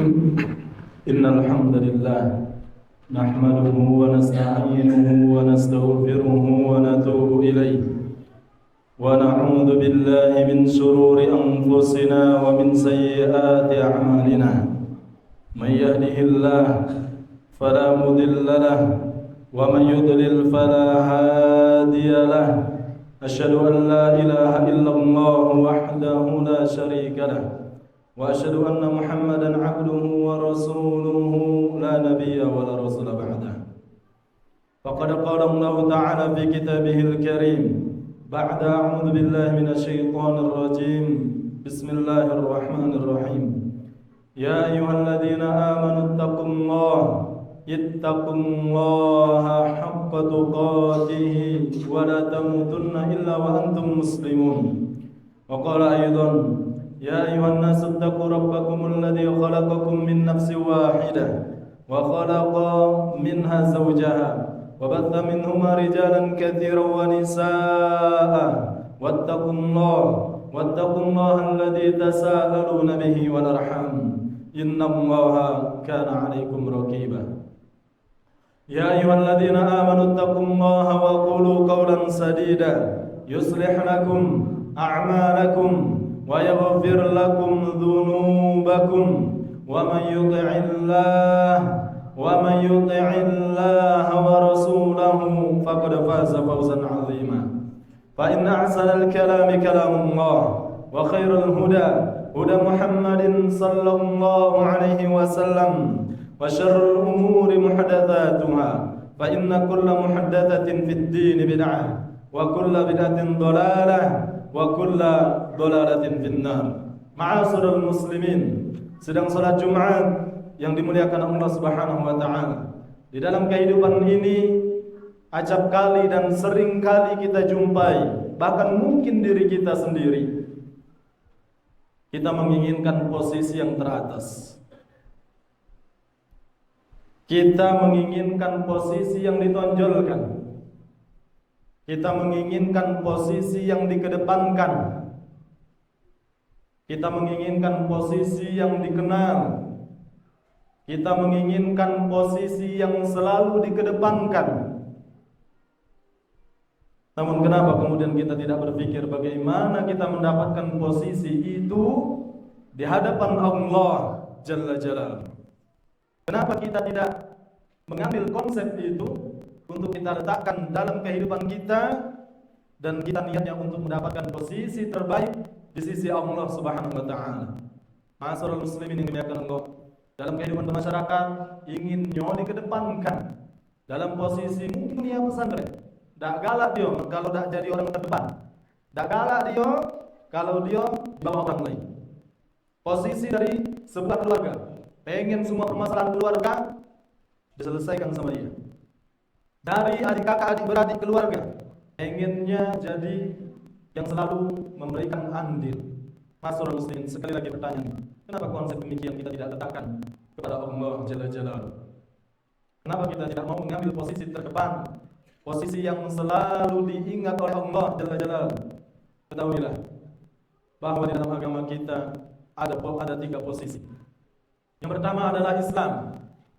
إن الحمد لله نحمده ونستعينه ونستغفره ونتوب إليه ونعوذ بالله من شرور أنفسنا ومن سيئات أعمالنا من يهده الله فلا مضل له ومن يضلل فلا هادي له أشهد أن لا إله إلا الله وحده لا شريك له وأشهد أن محمدا عبده ورسوله لا نبي ولا رسول بعده فقد قال الله تعالى في كتابه الكريم بعد أعوذ بالله من الشيطان الرجيم بسم الله الرحمن الرحيم يا أيها الذين آمنوا اتقوا الله حق تقاته ولا تموتن إلا وأنتم مسلمون وقال أيضا يا أيها الناس اتقوا ربكم الذي خلقكم من نفس واحدة وخلق منها زوجها وبث منهما رجالا كثيرا ونساء واتقوا الله الذي تساءلون به والأرحام إن الله كان عليكم رقيبا يا أيها الذين آمنوا اتقوا الله وقولوا قولا سديدا يصلح لكم أعمالكم ويغفر لكم ذنوبكم ومن يطع الله ورسوله فقد فاز فوزا عظيما فإن أحسن الكلام كلام الله وخير الهدى هدى محمد صلى الله عليه وسلم وشر الأمور محدثاتها فإن كل محدثة في الدين بدعة وكل بدعة ضلالة وكل dolalatin finnar. Ma'asyiral muslimin, sedang salat Jumat yang dimuliakan Allah Subhanahu wa taala. Di dalam kehidupan ini acap kali dan sering kali kita jumpai, bahkan mungkin diri kita sendiri, kita menginginkan posisi yang teratas. Kita menginginkan posisi yang ditonjolkan. Kita menginginkan posisi yang dikedepankan. Kita menginginkan posisi yang dikenal. Kita menginginkan posisi yang selalu dikedepankan. Namun kenapa kemudian kita tidak berpikir bagaimana kita mendapatkan posisi itu di hadapan Allah Jalla Jalaluhu? Kenapa kita tidak mengambil konsep itu untuk kita letakkan dalam kehidupan kita dan kita niatnya untuk mendapatkan posisi terbaik di sisi Allah Subhanahu wa taala. Ma'asyiral muslimin yang dimuliakan Allah, dalam kehidupan bermasyarakat ingin nyoli kedepankan dalam posisi mulia pesantren. Dak galak dia kalau dak jadi orang terdepan. Dak galak dia kalau dia di bawah orang lain. Posisi dari sebuah keluarga, pengen semua permasalahan keluarga diselesaikan sama dia. Dari adik kakak, adik beradik keluarga, pengennya jadi yang selalu memberikan andil. Ma'asyiral muslimin, sekali lagi pertanyaan, kenapa konsep demikian kita tidak letakkan kepada Allah Jalla Jalaluhu? Kenapa kita tidak mau mengambil posisi terdepan, posisi yang selalu diingat oleh Allah Jalla Jalaluhu? Ketahuilah bahwa di dalam agama kita ada 3 posisi. Yang pertama adalah Islam,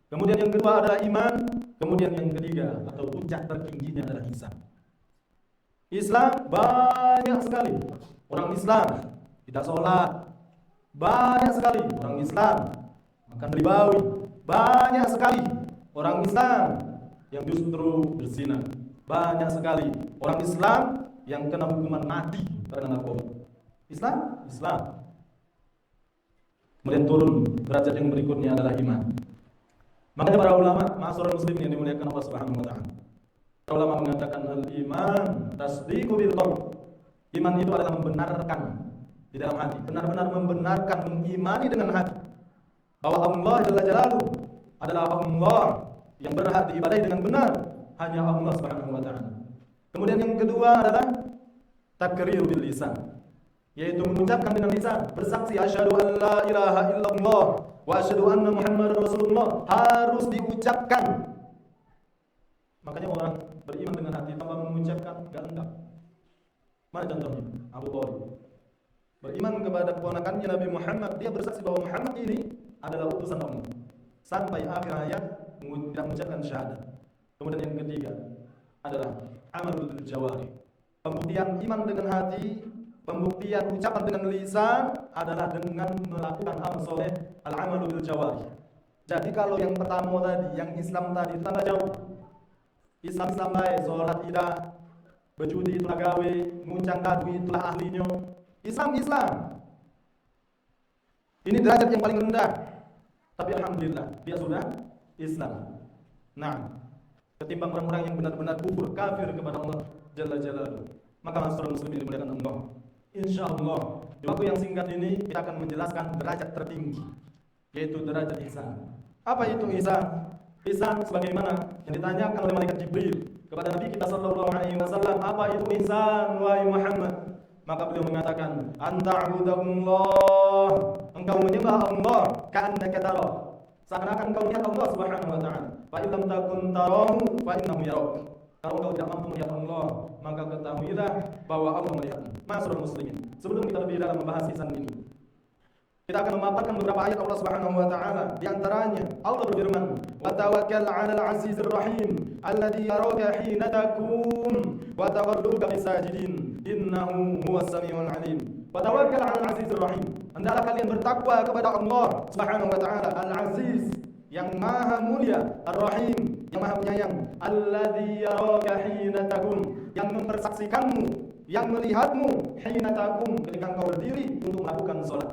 kemudian yang kedua adalah iman, kemudian yang ketiga atau puncak tertingginya adalah ihsan. Islam banyak sekali orang Islam tidak sholat, banyak sekali orang Islam makan ribawi, banyak sekali orang Islam yang justru berzina, banyak sekali orang Islam yang kena hukuman mati karena narkoba. Islam. Kemudian turun derajat yang berikutnya adalah iman. Makanya para ulama, ma'asyiral muslimin yang dimuliakan Allah Subhanahu wa taala, para ulama mengatakan al-iman tasdiqu bil qaul. Iman itu adalah membenarkan di dalam hati, benar-benar membenarkan, mengimani dengan hati bahwa Allah Jalla Jalaluhu adalah Allah yang berhak diibadahi dengan benar, hanya Allah Subhanahu wa taala. Kemudian yang kedua adalah takrir bil lisan, yaitu mengucapkan dengan lisan, bersaksi asyhadu an la ilaha illallah wa asyhadu anna muhammadar rasulullah, harus diucapkan. Makanya orang beriman dengan hati tanpa mengucapkan enggak lengkap. Mana contohnya? Abu Thalib beriman kepada keponakannya Nabi Muhammad, dia bersaksi bahwa Muhammad ini adalah utusan Allah. Sampai akhir hayat tidak mengucapkan syahadat. Kemudian yang ketiga adalah amalul jawari. Pembuktian iman dengan hati, pembuktian ucapan dengan lisan adalah dengan melakukan amal soleh, al-amalu bil jawari. Jadi kalau yang pertama tadi, yang Islam tadi tambah jauh. Islam sampai sholat tidak, berjudi itulah gawe, nguncang kadu itulah ahlinya. Islam. Ini derajat yang paling rendah. Tapi alhamdulillah dia sudah Islam. Nah, ketimbang orang-orang yang benar-benar kufur, kafir kepada Allah Jalla Jalaluhu. Maka masyarakat muslimin dimuliakan Allah. Insyaallah di waktu yang singkat ini kita akan menjelaskan derajat tertinggi, yaitu derajat ihsan. Apa itu ihsan? Ihsan sebagaimana yang ditanyakan oleh malaikat Jibril kepada Nabi kita sallallahu alaihi wasallam, apa itu ihsan wahai Muhammad? Maka beliau mengatakan, anta'budallah, engkau menyembah Allah ka'annaka tara, seakan-akan engkau melihat Allah Subhanahu wa taala. Fa illam takun tarahu fa innahu yarak. Kalau engkau tidak mampu melihat Allah, maka ketahuilah bahwa Allah melihatmu. Ma'asyiral muslimin, sebelum kita lebih dalam membahas ihsan ini, kita akan memaparkan beberapa ayat Allah Subhanahu wa taala. Di antaranya Allah berfirman, "Wa tawakkal 'alal 'azizir rahim alladzi yaraka hina taqum wa taqallubuka fis sajidin innahu huwas samiul 'alim." Wa tawakkal 'alal 'azizir rahim. Hendaklah kalian bertakwa kepada Allah Subhanahu wa taala, Al-Aziz, yang Maha Mulia, Ar-Rahim, yang Maha Penyayang, alladzi yaraka hina taqum, yang mempersaksikanmu, yang melihatmu hina taqum, ketika engkau berdiri untuk melakukan salat.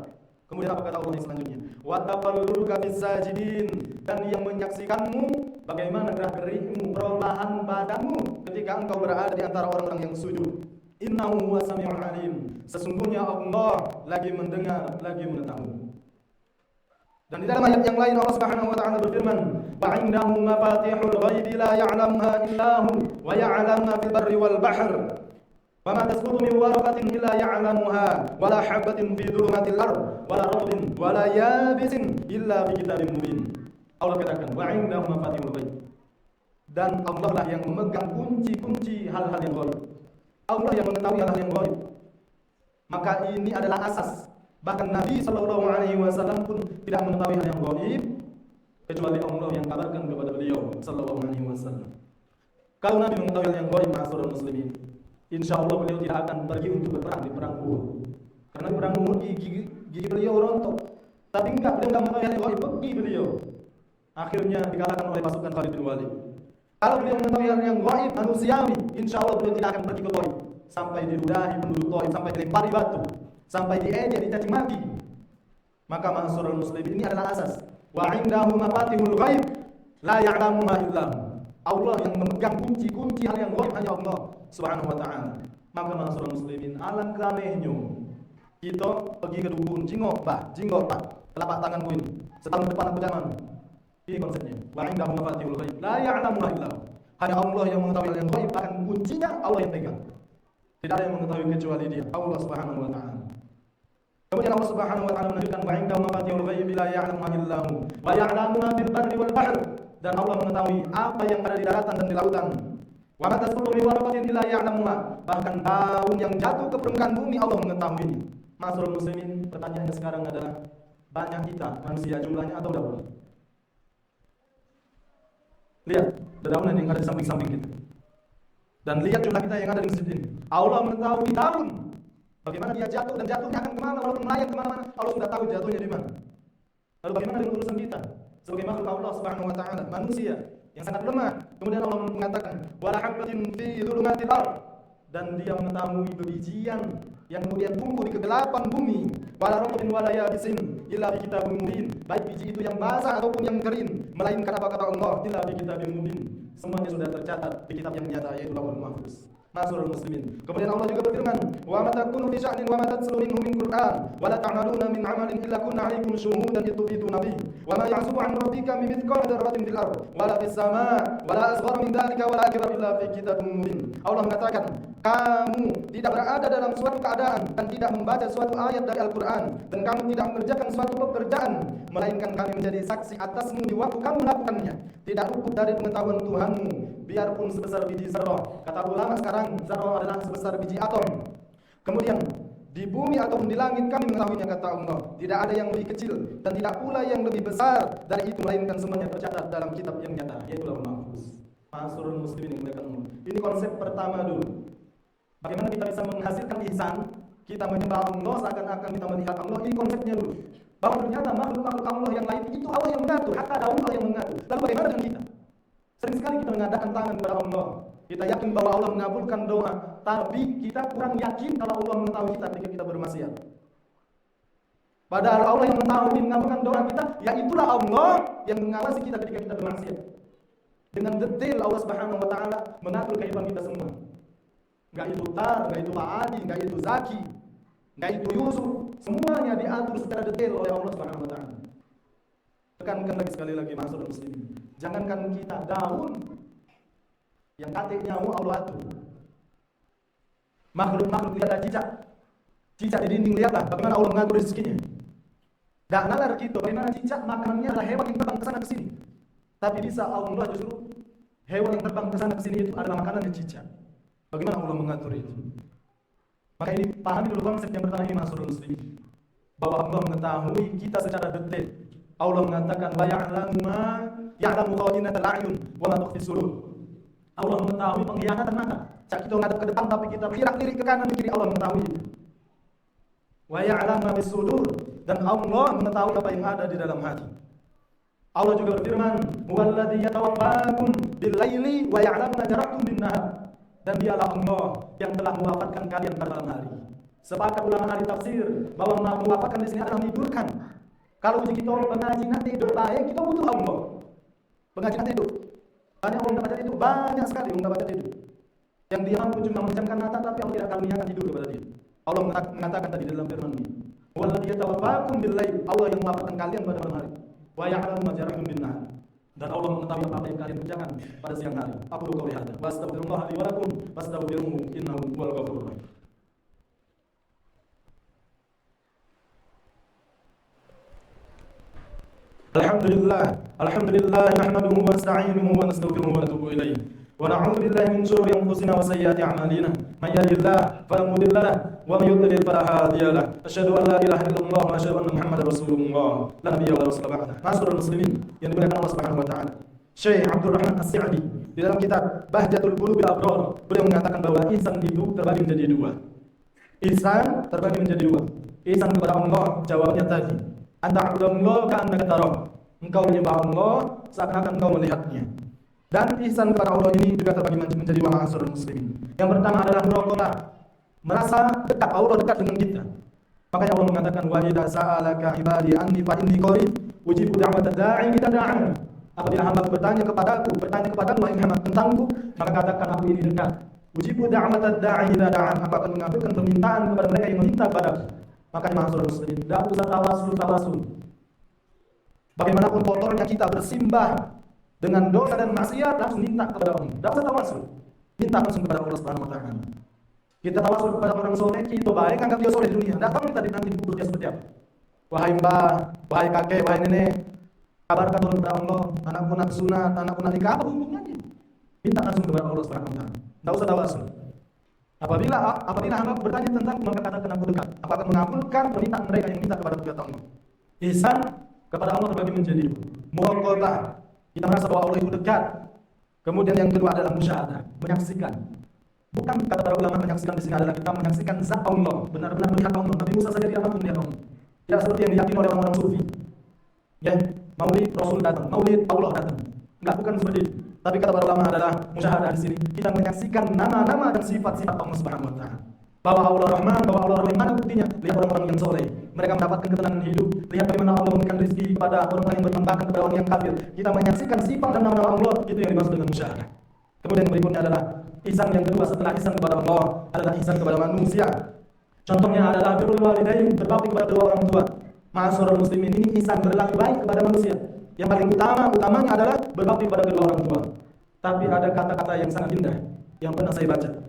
Kemudian apa kata Allah selanjutnya? Wa taqallubuka fis sajidin, dan yang menyaksikanmu bagaimana gerak-gerikmu, perubahan badanmu ketika engkau berada di antara orang-orang yang sujud. Innahu huwas samiul alim. Sesungguhnya Allah lagi mendengar, lagi mengetahui. Dan di dalam ayat yang lain Allah Subhanahu wa taala berfirman, "Wa 'indahu mafatihul ghaibi la ya'lamuha illa hu wa ya'lamu ma fil barri wal bahr." Wa ma tasqutu min waraqatin illa ya'lamuha wa la habatin fi dhulumatil ardh wa la ratbin wa la yabisin illa fi kitabim mubin. Allah katakan, wa 'indahu mafatihul ghaib. Dan Allah lah yang memegang kunci-kunci hal-hal yang ghaib. Allah yang mengetahui hal-hal yang ghaib. Maka ini adalah asas. Bahkan Nabi sallallahu alaihi wasallam pun tidak mengetahui hal yang ghaib kecuali Allah yang kabarkan kepada beliau sallallahu alaihi wasallam. Kalau Nabi mengetahui hal yang ghaib, ma'asyiral muslimin, insyaallah beliau tidak akan pergi untuk berperang di perang Uhud. Karena di perang Uhud gigi beliau rontok. Tapi enggak, beliau enggak mengetahui hal yang ghaib, pergi beliau. Akhirnya dikalahkan oleh pasukan Khalid bin Walid. Kalau beliau mengetahui hal yang ghaib manusiawi, insyaallah beliau tidak akan pergi ke Taif sampai diludahi penduduk Taif, sampai dilempari batu, sampai diejek, dicaci maki. Maka ma'asyiral muslimin, ini adalah asas. Wa 'indahu mafatihul ghaib la ya'lamuha illa hu. Allah yang memegang kunci-kunci hal yang ghaib hanya Allah Subhanahu wa taala. Maka ma'asyiral muslimin, alangkah anehnya kita pergi ke dukun, jingok pak, telapak tanganku ini, setahun depan aku zaman. Ini konsepnya. Wa 'indahu mafatihul ghaib la ya'lamuha illa hu. Hanya Allah yang mengetahui hal yang ghaib, bahkan kuncinya Allah yang pegang. Tidak ada yang mengetahui kecuali Dia, Allah Subhanahu wa taala. Kemudian Allah Subhanahu wa taala melanjutkan, wa 'indahu mafatihul ghaib la ya'lamuha illa hu wa ya'lamu ma fil barri wal bahr. Dan Allah mengetahui apa yang ada di daratan dan di lautan. Wa ma tasqutu min waraqatin illa ya'lamuha. Bahkan daun yang jatuh ke permukaan bumi Allah mengetahuinya. Ma'asyiral muslimin, pertanyaannya sekarang adalah, banyak kita manusia jumlahnya atau daun? Lihat dedaunan yang ada di samping-samping kita. Dan lihat jumlah kita yang ada di masjid ini. Allah mengetahui daun, bagaimana dia jatuh dan jatuhnya akan kemana, walaupun melayang kemana-mana. Allah sudah tahu jatuhnya di mana. Lalu bagaimana dengan urusan kita sebagai makhluk Allah Subhanahu wa taala, manusia yang sangat lemah? Kemudian Allah mengatakan, wala habatin fi dhulumatil ardh, dan Dia mengetahui bebijian yang kemudian tumbuh di kegelapan bumi. Wala ratbin wala yabisin illa fi kitabim mubin. Baik biji itu yang basah ataupun yang kering, melainkan apa kata Allah, illa fi kitabim mubin. Semuanya sudah tercatat di kitab yang nyata, yaitu Lauhul Mahfuz. Ma'asyiral muslimin, kemudian Allah juga berfirman, wa ma takunu fi sya'nin wa ma tatslu minhu min Qur'an wa la ta'maluna min 'amalin illa kunna 'alaykum shuhudan litufiduna bihi wa ma ya'zubu 'an rabbika min mithqali dzarratin fil ardh wa la fis samaa'i wa la asghara min dzalika wa la akbar illa fi kitabim mubin. Allah mengatakan, kamu tidak berada dalam suatu keadaan dan tidak membaca suatu ayat dari Al-Qur'an, dan kamu tidak mengerjakan suatu pekerjaan melainkan kami menjadi saksi atasmu di waktu kamu melakukannya. Tidak luput dari pengetahuan Tuhanmu, biarpun sebesar biji zarrah. Kata ulama sekarang, zarrah adalah sebesar biji atom. Kemudian Di bumi ataupun di langit kami mengetahuinya, kata Allah. Tidak ada yang lebih kecil dan tidak pula yang lebih besar dari itu, melainkan semuanya tercatat dalam kitab yang nyata, yaitu Lauhul Mahfuz. Ma'asyiral muslimin yang dimuliakan Allah. Ini konsep pertama dulu. Bagaimana kita bisa menghasilkan ihsan? Kita menyembah Allah seakan-akan kita melihat Allah. Ini konsepnya dulu. Bahwa ternyata makhluk-makhluk Allah yang lain itu Allah yang mengatur, hatta daun Allah yang mengatur. Lalu bagaimana dengan kita? Sering sekali kita mengadakan tangan kepada Allah. Kita yakin bahwa Allah mengabulkan doa, tapi kita kurang yakin kalau Allah mengetahui kita ketika kita bermaksiat. Padahal Allah yang mengetahui mengabulkan doa kita, ya itulah Allah yang mengawasi kita ketika kita bermaksiat. Dengan detail Allah Subhanahu wa taala mengatur kehidupan kita semua. Enggak itu Tar, enggak itu Pak Adi, enggak itu Zaki, enggak itu Yusuf, semuanya diatur secara detail oleh Allah Subhanahu wa taala. Tekankan lagi sekali lagi maksud muslimin. Jangankan kita daun yang katik nyawa Allah atur. Makhluk-makhluk lihat ada cicak. Cicak di dinding, lihatlah bagaimana Allah mengatur rezekinya. Dak nalar kita bagaimana cicak makanannya adalah hewan yang terbang ke sana ke sini. Tapi bisa Allah justru hewan yang terbang ke sana ke sini itu adalah makanannya cicak. Bagaimana Allah mengatur itu? Maka ini pahami dulu konsep yang pertama ini, maksud muslimin. Bahwa Allah mengetahui kita secara detail. Allah mengatakan wa ya'lamu khawinatal a'yun wa ma tukhfi sudur. Allah mengetahui pengkhianatan mata. Saat kita menghadap ke depan tapi kita lirik ke kanan ke kiri, Allah mengetahui itu. Wa ya'lamu ma sudur, dan Allah mengetahui apa yang ada di dalam hati. Allah juga berfirman, "Huwallazi yatawaffakum bil-laili wa ya'lamu ma jarahtum bin-nahar." Dan dialah Allah yang telah mewafatkan kalian pada malam hari. Sepakat ulama ahli tafsir bahwa mewafatkan di sini adalah menidurkan. Kalau kita pengajian tidur baik, kita butuh Allah. Pengajian tidur. Banyak orang baca tidur, banyak sekali orang baca tidur. Yang dia mampu cuma menjamkan mata, tapi Allah tidak akan menyiapkan tidur kepada dia. Allah mengatakan tadi dalam firman ini, "Wallazi yatawaffakum bil-lail." Allah yang mewafatkan kalian pada malam hari. Wa ya'lamu ma jarahtum bin-nahar. Dan Allah mengetahui apa yang kalian kerjakan pada siang hari. Aku qouli hadza wa astaghfirullah li wa lakum fastaghfiruhu innahu huwal ghafurur rahim. Alhamdulillah nahmaduhu wa nasta'inuhu wa nastaghfiruhu wa natubu ilayh. Wa na'udzu billahi min shururi anfusina wa sayyiati a'malina. May yahdihillahu fala mudilla lahu wa may yudlil fala hadiya lahu. Asyhadu an la ilaha illallah wa asyhadu anna Muhammadar Rasulullah. La nabiyya wa la rasula ba'da. Ma'asyiral muslimin yang dimuliakan Allah Subhanahu wa taala. Syekh Abdul Rahman As-Sa'di di dalam kitab Bahjatul Qulubil Abrar, beliau mengatakan bahwa ihsan itu terbagi menjadi dua. Ihsan terbagi menjadi dua. Ihsan kepada Allah, jawabnya tadi, anta abdullah ka'annaka tarah. Engkau menyembah Allah seakan-akan engkau melihatnya. Dan ihsan kepada Allah ini juga terbagi menjadi dua, ma'asyiral muslimin. Yang pertama adalah muraqabah, merasa dekat, Allah dekat dengan kita. Makanya Allah mengatakan wa idza sa'alaka ibadi anni fa inni qarib ujibu da'watad da'i idza da'an. Apabila hamba bertanya kepadamu wahai Muhammad tentangku, maka katakan aku ini dekat. Ujibu da'watad da'i idza da'an. Aku akan mengabulkan permintaan kepada mereka yang meminta padaku. Makanya ma'asyiral muslimin, tidak usah tawasul. Bagaimanapun kotornya kita bersimbah dengan dosa dan maksiat, langsung minta kepada Allah. Tidak usah tawasul. Minta langsung kepada Allah Subhanahu wa taala. Kita tawasul kepada orang soleh, kita baik, anggap dia soleh di dunia. Tidak tahu kita nanti kubur dia seperti apa. Wahai mbah, wahai kakek, wahai nenek, kabarkan tolong kepada Allah, anakku nak sunat, anakku nak nikah, apa hubungannya? Minta langsung kepada Allah Subhanahu wa taala. Tidak usah tawasul. Apabila hamba bertanya tentang, maka katakan aku dekat. Aku akan mengabulkan permintaan mereka yang minta kepada Allah. Ihsan kepada Allah terbagi menjadi dua. Muraqabah, kita merasa bahwa Allah itu dekat. Kemudian yang kedua adalah musyahadah, menyaksikan. Bukan kata para ulama menyaksikan di sini adalah kita menyaksikan zat Allah, benar-benar melihat Allah. Nabi Musa saja tidak mampu melihat Allah. Tidak seperti yang diyakini oleh orang-orang sufi. Ya, maulid Rasul datang, maulid Allah datang. Enggak, bukan seperti itu. Tapi kata para ulama adalah musyahadah di sini kita menyaksikan nama-nama dan sifat-sifat Allah Subhanahu wa taala. Bahwa Allah Rahman, bahwa Allah Rahim, mana buktinya? Lihat orang-orang yang soleh, mereka mendapatkan ketenangan hidup. Lihat bagaimana Allah memberikan rezeki kepada orang-orang yang beriman, bahkan kepada orang yang kafir. Kita menyaksikan sifat dan nama-nama Allah, itu yang dimaksud dengan musyahadah. Kemudian yang berikutnya adalah ihsan yang kedua setelah ihsan kepada Allah adalah ihsan kepada manusia. Contohnya adalah birrul walidain, berbakti kepada kedua orang tua. Ma'asyiral muslimin, ini ihsan berlaku baik kepada manusia. Yang paling utamanya adalah berbakti kepada kedua orang tua. Tapi ada kata-kata yang sangat indah yang pernah saya baca.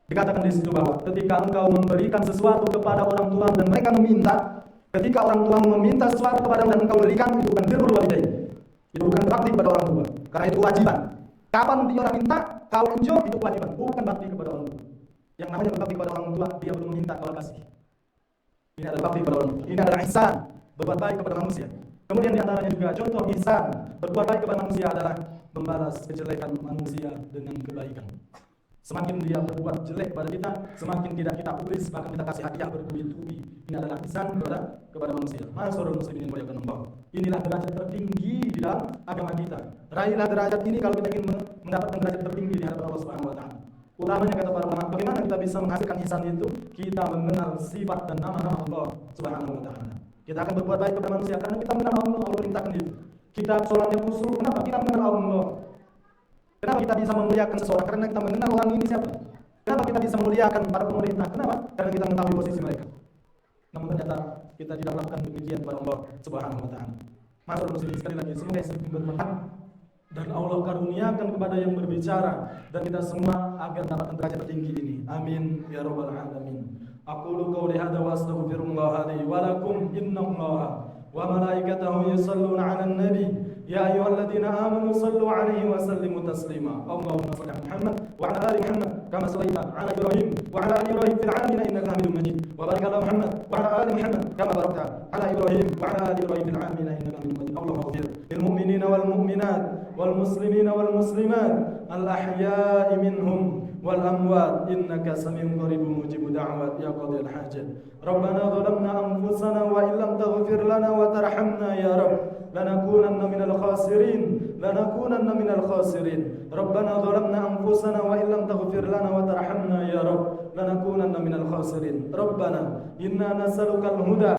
Dikatakan di situ bahwa ketika engkau memberikan sesuatu kepada orang tua dan mereka meminta, ketika orang tua meminta sesuatu kepada dan engkau berikan, itu bukan birrul walidain. Itu bukan berbakti kepada orang tua, karena itu kewajiban. Kapan dia orang minta, kau unjuk, itu kewajiban, bukan bakti kepada orang tua. Yang namanya berbakti kepada orang tua, dia belum meminta kau kasih. Ini adalah bakti kepada orang tua. Ini adalah ihsan, berbuat baik kepada manusia. Kemudian di antaranya juga contoh ihsan, berbuat baik kepada manusia adalah membalas kejelekan manusia dengan kebaikan. Semakin dia berbuat jelek pada kita, semakin tidak kita pulis, bahkan kita kasih hadiah bertubi-tubi. Ini adalah ihsan kepada manusia. Masyaallah muslimin wa yakunullah. Inilah derajat tertinggi di dalam agama kita. Raihlah derajat ini kalau kita ingin mendapatkan derajat tertinggi di hadapan Allah Subhanahu wa taala. Utamanya kata para ulama, bagaimana kita bisa menghasilkan ihsan itu? Kita mengenal sifat dan nama-nama Allah Subhanahu wa taala. Kita akan berbuat baik kepada manusia karena kita mengenal Allah. Allah perintahkan itu. Kita sholat yang khusyuk, kenapa? Kita mengenal Allah. Kenapa kita bisa memuliakan seseorang? Karena kita mengenal orang ini siapa. Kenapa kita bisa memuliakan para pemerintah? Kenapa? Karena kita mengetahui posisi mereka. Namun ternyata kita tidak melakukan demikian kepada Allah Subhanahu wa taala. Masyaallah muslimin, sekali lagi semoga istiqomah bermanfaat dan Allah karuniakan kepada yang berbicara dan kita semua agar dapat derajat tertinggi ini. Amin ya rabbal alamin. Aqulu qawli hadza wa astaghfirullah li wa lakum innallaha wa malaikatahu yusalluna 'alan nabi. يا أيها الذين آمنوا صلوا عليه وسلموا تسليما اللهم صل على محمد وعلى آل محمد كما صليت على إبراهيم وعلى آل إبراهيم في العالمين إنك حميد مجيد وبارك على محمد وعلى آل محمد كما باركت على إبراهيم وعلى آل إبراهيم في العالمين إنك حميد مجيد اللهم اغفر للمؤمنين والمؤمنات والمسلمين والمسلمات الأحياء منهم والأموات إنك سميع قريب مجيب دعوات يا قاضي الحاجات ربنا ظلمنا أنفسنا وإن لم تغفر لنا وترحمنا يا رب لنكونن من الخاسرين ربنا ظلمنا أنفسنا وإن لم تغفر لنا وترحمنا يا رب لنكونن من الخاسرين ربنا إنا نسألك الهدى